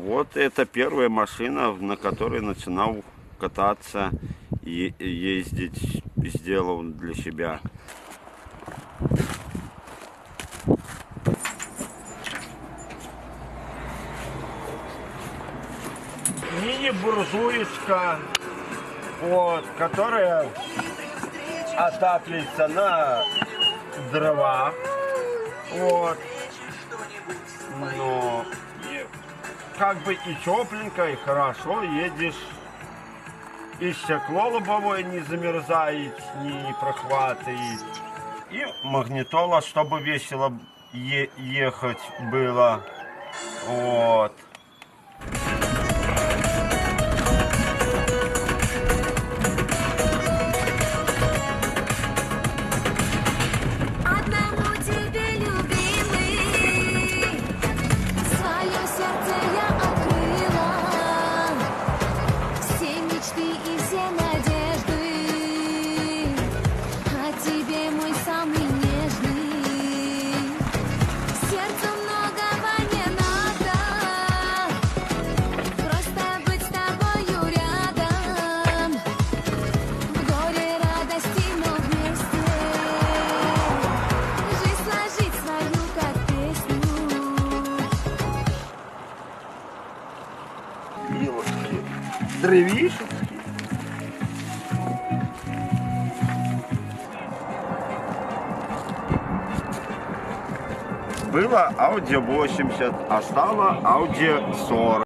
Вот это первая машина, на которой начинал кататься и ездить, сделал для себя. Мини-буржуечка, вот, которая отапливается на дровах, вот, но как бы и тепленько, и хорошо едешь, и стекло лобовое не замерзает, не прохватывает, и магнитола, чтобы весело ехать было, вот. Елочки, древишки. Было Audi 80, а стало Audi 40.